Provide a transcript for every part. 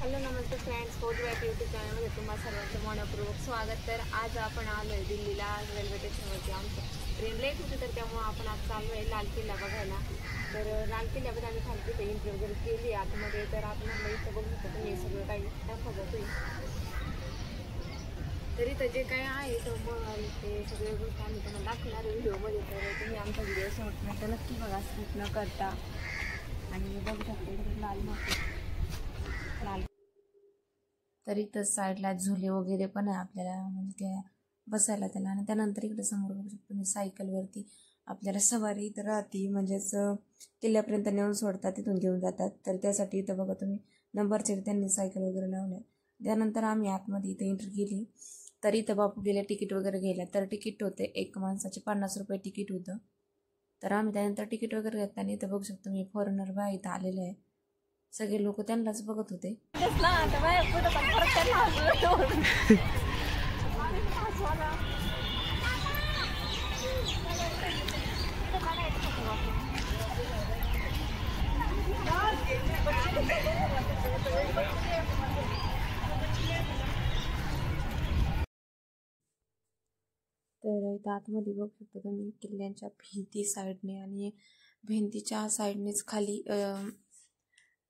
Hello नमस्ते friends, फौज wife YouTube चॅनलमध्ये तुम्हाला सर्वांचं मनपूर्वक स्वागत। तर आज आपण आलो आहे दिल्लीला रेल्वे स्टेशनवरती। आमचं ट्रेन लेट होती तर त्यामुळे आपण आज चाललो आहे लाल किल्ला बघायला। तर लाल किल्ल्यामध्ये आम्ही खाली तिथे एंट्री वगैरे केली आतमध्ये। तर आपण इथं बघू शकतो तुम्ही सगळं काही दाखवतो। तर इथं जे काय आहे तो मग ते सगळे गोष्टी आम्ही त्यांना दाखवणार व्हिडिओमध्ये। तर तुम्ही आमचा व्हिडिओ शेवटपर्यंत नक्की बघा, स्किप न करता। आणि बघू शकतो लाल लाल तर इथं साईडला झुले वगैरे पण आहे आपल्याला, म्हणजे ते बसायला त्याला। आणि त्यानंतर इकडे समोर बघू शकतो मी सायकलवरती आपल्याला सवारी इथं राहते, म्हणजेच किल्ल्यापर्यंत नेऊन सोडतात, तिथून घेऊन जातात। तर त्यासाठी इथं बघा तुम्ही नंबरचे त्यांनी सायकल वगैरे लावले। त्यानंतर आम्ही आतमध्ये इथं एंट्री केली। तर इथं बापू गेले तिकीट वगैरे घ्यायला। तर तिकीट होते एक माणसाचे 50 रुपये तिकीट होतं। तर आम्ही त्यानंतर तिकीट वगैरे घेतल्याने इथं बघू शकतो मी फॉरेनर बाय इथं आलेले आहे। सगळे लोक त्यांनाच बघत होते। तर इथं आतमध्ये बघू शकतो तुम्ही किल्ल्यांच्या भिंती साईडने आणि भिंतीच्या साईडनेच खाली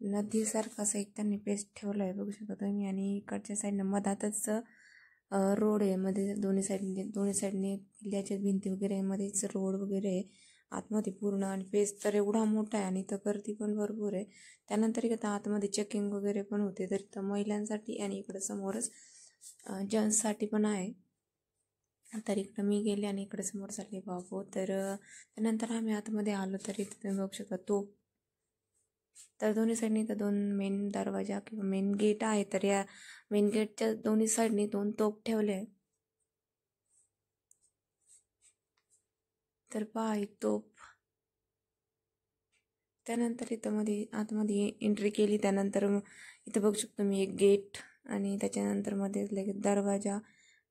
नदीसारखं असं एक त्यांनी पेस्ट ठेवलं आहे, बघू शकता तुम्ही। आणि इकडच्या साईडनं मधातच रोड आहे, मध्ये दोन्ही साईडने किल्ल्याच्या भिंती वगैरे मध्येच रोड वगैरे आहे आतमध्ये पूर्ण। आणि पेस्ट तर एवढा मोठा आहे आणि इथं गर्दी पण भरपूर आहे। त्यानंतर इथं आतमध्ये चेकिंग वगैरे पण होते। तर इथं महिलांसाठी आणि इकडं समोरच जेंट्ससाठी पण आहे। तर इकडं मी गेले आणि इकडे समोर चालले बाबू। तर त्यानंतर आम्ही आतमध्ये आलो तर इथं तुम्ही बघू शकता तोफ। तर दोन्ही साईडने इथं दोन मेन दरवाजा किंवा मेन गेट आहे। तर या मेन गेटच्या दोन्ही साईडने 2 तोफ ठेवले आहे। तर पहा एक तोफ। त्यानंतर इथं आतमध्ये एंट्री केली। त्यानंतर इथं बघू शकतो मी एक गेट आणि त्याच्यानंतर मध्ये लगेच दरवाजा,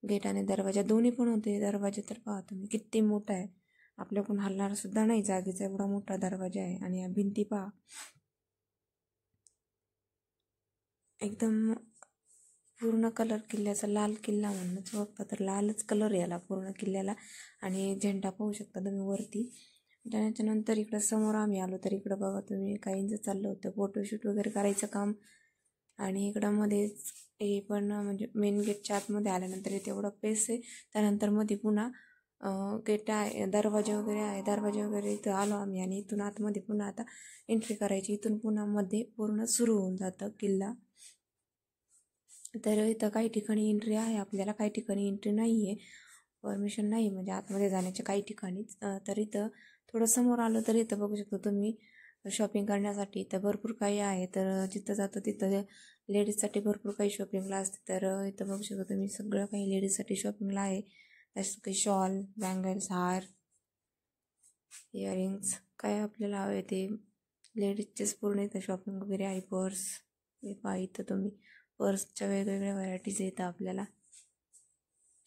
गेट आणि दरवाजा दोन्ही पण होते। दरवाजा तर पहा तुम्ही किती मोठा आहे, आपल्याकडून हलणार सुद्धा नाही जागेचा एवढा मोठा दरवाजा आहे। आणि या भिंती पहा एकदम पूर्ण कलर किल्ल्याचा लाल किल्ला म्हणूनच बघता तर लालच कलर याला पूर्ण किल्ल्याला। आणि झेंडा पाहू शकता तुम्ही वरती। त्याच्यानंतर इकडं समोर आम्ही आलो तर इकडं बघा तुम्ही काहींचं चाललं होतं फोटोशूट वगैरे करायचं काम। आणि इकडं मध्येच हे पण म्हणजे मेन गेटच्या आतमध्ये आल्यानंतर इथे एवढा पेस आहे। त्यानंतर मध्ये पुन्हा गेट आहे, दरवाजे वगैरे आहे, दरवाजे वगैरे इथं आलो आम्ही। आणि इथून आतमध्ये पुन्हा आता एंट्री करायची, इथून पुन्हा मध्ये पूर्ण सुरू होऊन जातं किल्ला। तर इथं काही ठिकाणी एंट्री आहे आपल्याला, काही ठिकाणी एंट्री नाही आहे, परमिशन नाही म्हणजे आतमध्ये जाण्याच्या काही ठिकाणीच। तर इथं थोडं समोर आलं तर इथं बघू शकतो तुम्ही शॉपिंग करण्यासाठी इथं भरपूर काही आहे। तर जिथं जातं तिथं लेडीजसाठी भरपूर काही शॉपिंगला असते। तर इथं बघू शकतो तुम्ही सगळं काही लेडीजसाठी शॉपिंगला आहे। त्याच्यात काही शॉल, बँगल्स, हार, इयरिंग्स काय आपल्याला हवे ते लेडीजचेच पूर्ण इथं शॉपिंग वगैरे आहे। पर्स हे पहा इथं तुम्ही पर्सच्या वेगवेगळ्या व्हरायटीज येतात आपल्याला,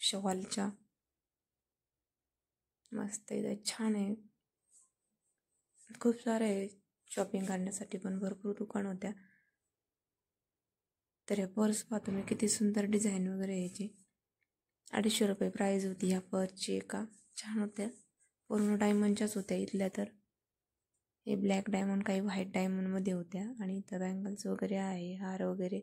शॉलच्या मस्त इथं छान आहे, खूप सारे आहे शॉपिंग करण्यासाठी पण भरपूर दुकान होत्या। तर ह्या पर्स पहा तुम्ही किती सुंदर डिझाईन वगैरे याची। 250 रुपये प्राईज होती ह्या पर्सची एका, छान होत्या, पूर्ण डायमंडच्याच होत्या इथल्या। तर हे ब्लॅक डायमंड काही व्हाईट डायमंडमध्ये होत्या। आणि इथं बँगल्स वगैरे आहे, हार वगैरे।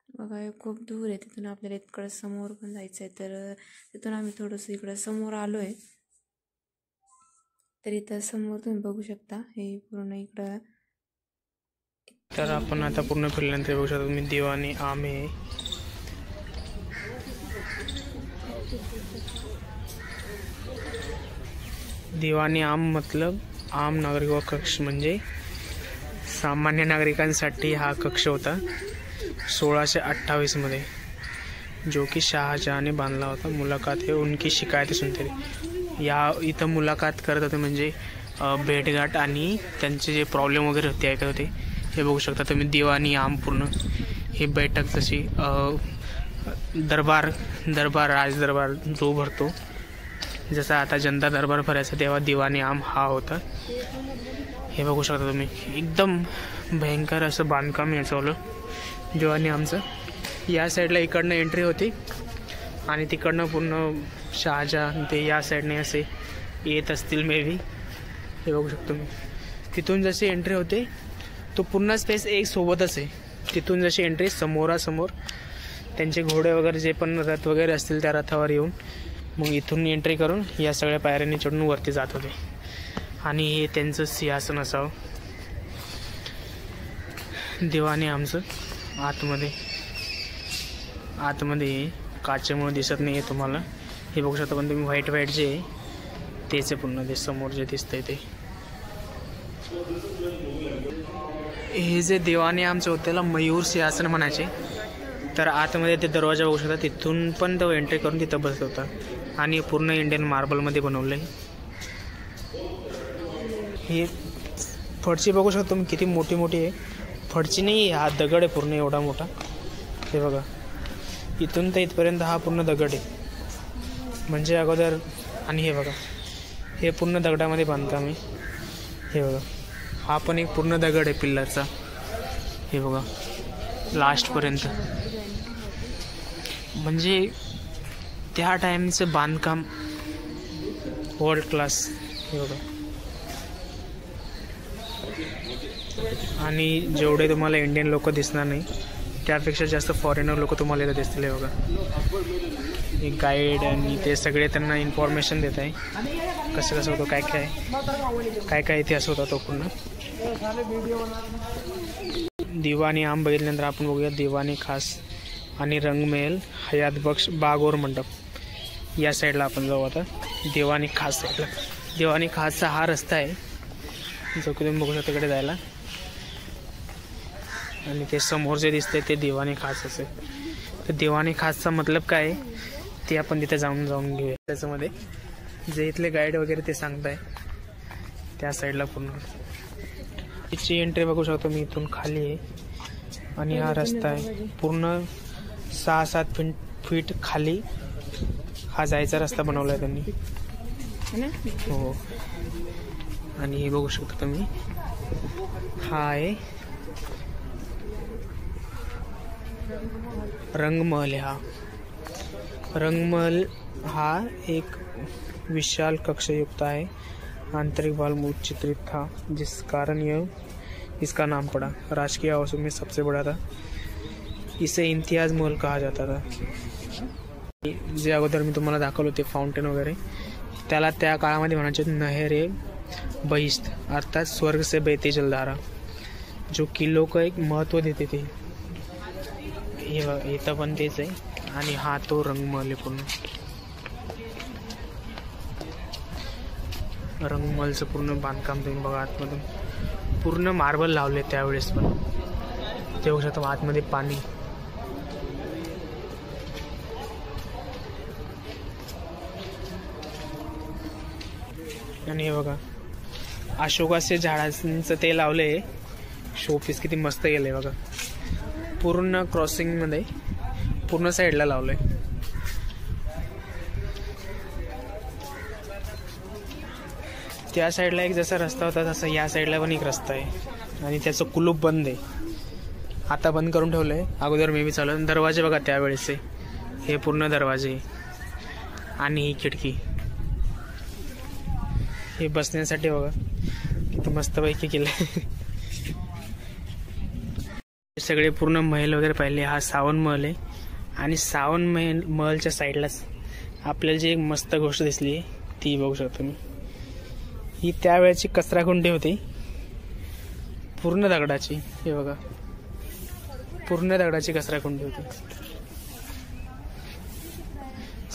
बघा खूप दूर आहे तिथून, आपल्याला इकडं समोर पण जायचं आहे। तर तिथून आम्ही थोडंसं इकडं समोर आलो आहे। तर इथं समोर तुम्ही बघू शकता हे पूर्ण इकडं। तर आपण आता पूर्ण फिरल्यानंतर बघू शकता तुम्ही दिवानी आम आहे। दिवानी आम मतलब आम नागरिक कक्ष, म्हणजे सामान्य नागरिकांसाठी हा कक्ष होता 1628 मध्ये, जो की शाहजहांने बांधला होता। मुलाकात है उनकी शिकायत सुनते थे। या इथं मुलाकात करत होते, म्हणजे भेटगाठ आणि त्यांचे जे प्रॉब्लेम वगैरे होते ऐकत होते। हे बघू शकता तुम्ही दिवानी आम पूर्ण ही बैठक जशी दरबार राजदरबार जो भरतो, जसा आता जनता दरबार भरायचा तेव्हा दिवानी आम हा होता। हे बघू शकता तुम्ही, एकदम भयंकर असं बांधकाम याचवलं दिवाणी आमचं. या साईडला इकडनं एंट्री होती आणि तिकडनं पूर्ण शहाजहान ते या साईडने असे येत असतील मे बी. हे बघू शकतो मी, तिथून जशी एंट्री होते तो पूर्ण स्पेस एक सोबतच आहे. तिथून जशी एंट्री समोरासमोर त्यांचे घोडे वगैरे जे पण रथ वगैरे असतील त्या रथावर येऊन मग इथून एंट्री करून या सगळ्या पायऱ्यांनी चढून वरती जात होते. आणि हे त्यांचं सिंहासन असावं. दिवाणी आमचं आतमध्ये काचेमुळे दिसत नाही आहे तुम्हाला. हे बघू शकता, पण तुम्ही व्हाईट जे आहे तेच आहे पूर्ण, ते समोर जे दिसतंय ते. हे जे दिवाणी आमचं होतं त्याला मयूर सिंहासन म्हणायचे. तर आतमध्ये ते दरवाजा बघू शकता, तिथून पण तो एंट्री करून तिथं बसत होता. आणि पूर्ण इंडियन मार्बलमध्ये बनवलं आहे. हे फडची बघू शकतो तुम्ही किती मोठी मोठी आहे. फडची नाही, हा दगड आहे पूर्ण एवढा मोठा. हे बघा, इथून तर इथपर्यंत हा पूर्ण दगड आहे म्हणजे अगोदर. आणि हे बघा, हे पूर्ण दगडामध्ये बांधकाम आहे. हे बघा, हा पण एक पूर्ण दगड आहे पिल्लरचा. हे बघा लास्टपर्यंत, म्हणजे त्या टाईमचं बांधकाम वर्ल्ड क्लास. हे बघा, आणि जेवढे तुम्हाला इंडियन लोक दिसणार नाही त्यापेक्षा जास्त फॉरेनर लोक तुम्हाला इथं दिसतील. हे बघा, एक गाईड आणि ते सगळे त्यांना इन्फॉर्मेशन देत आहे कसं कसं होतं, काय काय इतिहास होता तो पूर्ण. दिवाणी आम बघितल्यानंतर आपण बघूया दिवाणी खास आणि रंगमहल, हयात बख्श, बाग और मंडप या साईडला आपण जाऊ आता. दिवाणी खास साईडला, दिवाणी खासचा हा रस्ता आहे जो की तुम्ही बघू शकता तिकडे जायला. आणि ते समोर जे दिसतंय ते दिवाणी खास असेल. तर दिवाणी खासचा मतलब काय आहे ते आपण तिथे जाऊन घेऊया. त्याच्यामध्ये जे इथले गाईड वगैरे ते सांगताय त्या साईडला पूर्ण तिची एंट्री बघू शकतो मी. इथून खाली आहे आणि हा रस्ता आहे पूर्ण 6-7 फीट खाली हा जायचा रस्ता बनवला आहे त्यांनी. हो, आणि हे बघू शकता तुम्ही, हा आहे रंगमहल. रंगमहल हा एक विशाल कक्षयुक्त है, आंतरिक भाग में चित्रित था, जिस कारण यह इसका नाम पड़ा. राजकीय आवासों में सबसे बड़ा था. इसे इम्तियाज महल कहा जाता था. जे अगोदर मी तुम्हाला दाखवलं ते फाउंटेन वगैरे, त्याला त्या काळामध्ये म्हणायचे नहरे बहिस्त, अर्थात स्वर्ग से बहती जलधारा, जो किल्लों को एक महत्व देते थे. हे इथं पण तेच आहे. आणि हा तो रंगमहल आहे पूर्ण. रंगमहलचं पूर्ण बांधकाम तुम्ही बघा. आतमधून पूर्ण मार्बल लावले त्यावेळेस पण. ते बघू शकता आतमध्ये पाणी. आणि हे बघा अशोकाच्या झाडांचं ते लावले शोपीस, किती मस्त गेले बघा. पूर्ण क्रॉसिंग मध्ये पूर्ण साईडला लावलंय. त्या साईडला एक जसा रस्ता होता तसा या साईडला पण एक रस्ता आहे आणि त्याचं कुलूप बंद आहे. आता बंद करून ठेवलंय, अगोदर मे बी चालू. दरवाजे बघा त्यावेळेस हे पूर्ण दरवाजे आणि ही खिडकी. हे बसण्यासाठी बघा किती मस्तपैकी केलंय. सगळे पूर्ण महल वगैरे पाहिले. हा सावन महल आहे आणि सावन महलच्या साईडलाच आपल्याला जी एक मस्त गोष्ट दिसली ती बघू शकतो मी. ही त्यावेळेची कचराकुंडी होती पूर्ण दगडाची. हे बघा पूर्ण दगडाची कचराकुंडी होती.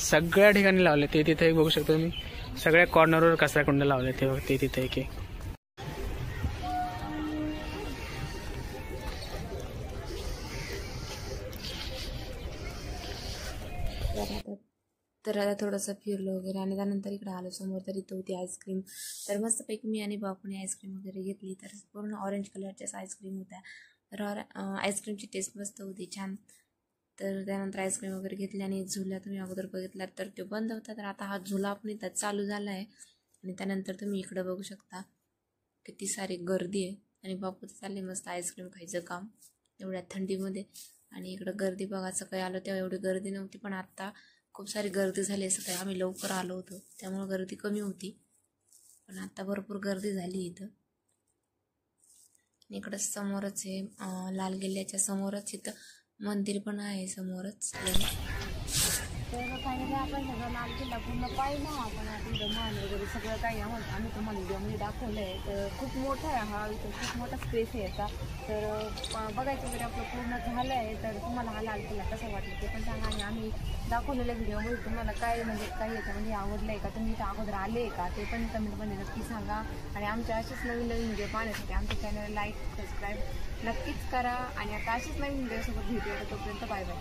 सगळ्या ठिकाणी लावले ते. तिथे बघू शकतो मी सगळ्या कॉर्नरवर कचराकुंड लावले ते तिथे एक. तर आता थोडंसं फिरलो वगैरे आणि त्यानंतर इकडे आलो समोर. तर इथं होती आईस्क्रीम. तर मस्तपैकी मी आणि बापूने आईस्क्रीम वगैरे घेतली. तर पूर्ण ऑरेंज कलरच्याच आईस्क्रीम होत्या. तर आईस्क्रीमची टेस्ट मस्त होती, छान. तर त्यानंतर आईस्क्रीम वगैरे घेतली आणि झुला तुम्ही अगोदर बघितला तर तो बंद होता. तर आता हा झुला पण इथं चालू झाला आहे. आणि त्यानंतर तुम्ही इकडं बघू शकता किती सारी गर्दी आहे. आणि बापू चालले मस्त आईस्क्रीम खायचं काम एवढ्या थंडीमध्ये. आणि इकडं गर्दी बघा, सकाळी आलो तेव्हा एवढी गर्दी नव्हती, पण आत्ता खूप सारी गर्दी झाली. सकाळी आम्ही लवकर आलो होतो त्यामुळे गर्दी कमी होती, पण आता भरपूर गर्दी झाली इथं. इकडं समोरच आहे, लाल किल्ल्याच्या समोरच इथं मंदिर पण आहे समोरच. तर फायनली आपण सगळं लाल किल्ला पूर्ण पाहिलं. आपण आता मान वगैरे सगळं काही आम्ही तुम्हाला व्हिडिओमध्ये दाखवलं आहे. तर खूप मोठा आहे हा, इथं खूप मोठा स्पेस आहे याचा. तर बघायचं वगैरे आपलं पूर्ण झालं आहे. तर तुम्हाला हा लाल किल्ला कसा वाटला ते पण सांगा. आणि आम्ही दाखवलेल्या व्हिडिओमध्ये तुम्हाला काय म्हणजे काही याच्यामध्ये आवडलं आहे का, तुम्ही इथं अगोदर आले आहे का, ते पण कमेंटमध्ये नक्की सांगा. आणि आमच्या असेच नवीन नवीन व्हिडिओ पाहण्यासाठी आमच्या चॅनल लाईक सबस्क्राईब नक्कीच करा. आणि आता असेच नवीन व्हिडिओसोबत भेटूया. तोपर्यंत बाय बाय.